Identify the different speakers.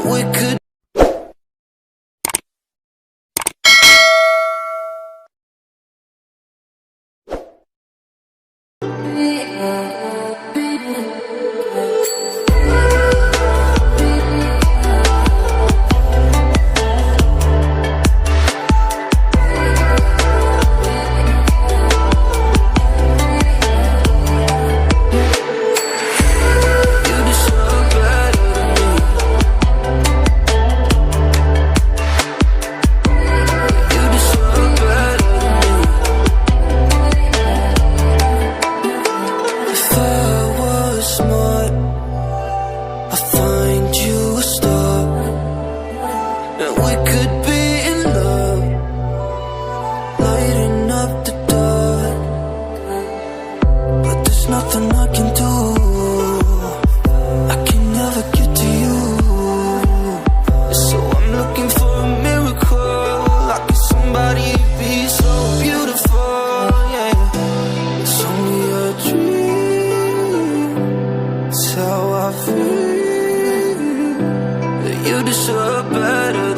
Speaker 1: that we could. We could be in love, lighting up the dark, but there's nothing I can do. I can never get to you, so I'm looking for a miracle. Like if somebody be so beautiful, yeah. It's only a dream, it's how I feel. You deserve better.